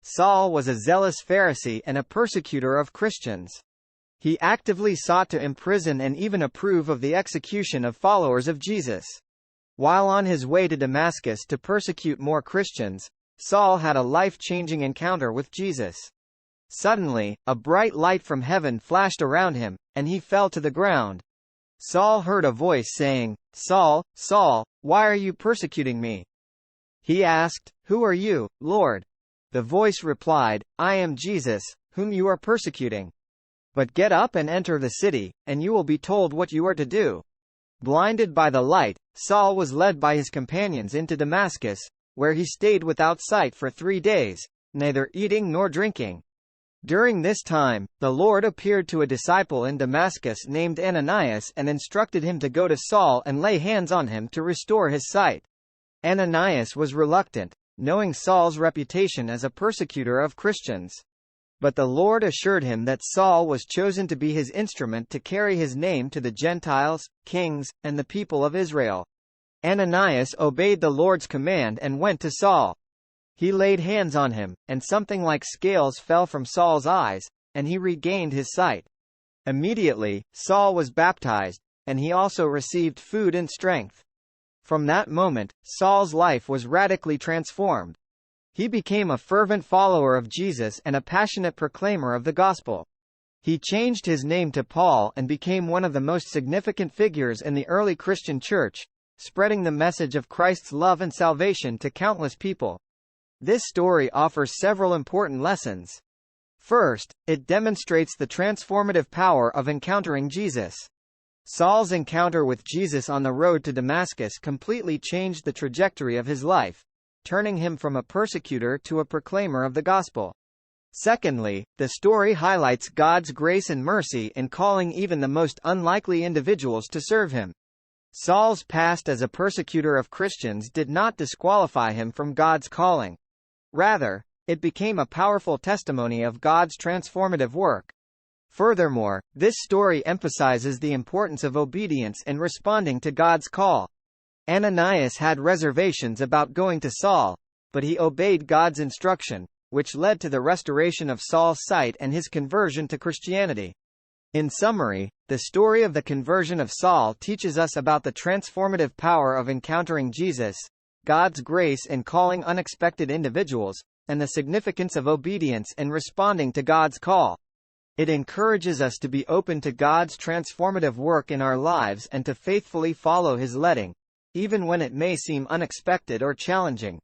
Saul was a zealous Pharisee and a persecutor of Christians. He actively sought to imprison and even approve of the execution of followers of Jesus. While on his way to Damascus to persecute more Christians, Saul had a life-changing encounter with Jesus. Suddenly, a bright light from heaven flashed around him, and he fell to the ground. Saul heard a voice saying, "Saul, Saul, why are you persecuting me?" He asked, "Who are you, Lord?" The voice replied, "I am Jesus, whom you are persecuting. But get up and enter the city, and you will be told what you are to do." Blinded by the light, Saul was led by his companions into Damascus, where he stayed without sight for 3 days, neither eating nor drinking. During this time, the Lord appeared to a disciple in Damascus named Ananias and instructed him to go to Saul and lay hands on him to restore his sight. Ananias was reluctant, knowing Saul's reputation as a persecutor of Christians. But the Lord assured him that Saul was chosen to be his instrument to carry his name to the Gentiles, kings, and the people of Israel. Ananias obeyed the Lord's command and went to Saul. He laid hands on him, and something like scales fell from Saul's eyes, and he regained his sight. Immediately, Saul was baptized, and he also received food and strength. From that moment, Saul's life was radically transformed. He became a fervent follower of Jesus and a passionate proclaimer of the gospel. He changed his name to Paul and became one of the most significant figures in the early Christian church, spreading the message of Christ's love and salvation to countless people. This story offers several important lessons. First, it demonstrates the transformative power of encountering Jesus. Saul's encounter with Jesus on the road to Damascus completely changed the trajectory of his life, turning him from a persecutor to a proclaimer of the gospel. Secondly, the story highlights God's grace and mercy in calling even the most unlikely individuals to serve him. Saul's past as a persecutor of Christians did not disqualify him from God's calling. Rather, it became a powerful testimony of God's transformative work. Furthermore, this story emphasizes the importance of obedience and responding to God's call. Ananias had reservations about going to Saul, but he obeyed God's instruction, which led to the restoration of Saul's sight and his conversion to Christianity. In summary, the story of the conversion of Saul teaches us about the transformative power of encountering Jesus, God's grace in calling unexpected individuals, and the significance of obedience and responding to God's call. It encourages us to be open to God's transformative work in our lives and to faithfully follow His leading, even when it may seem unexpected or challenging.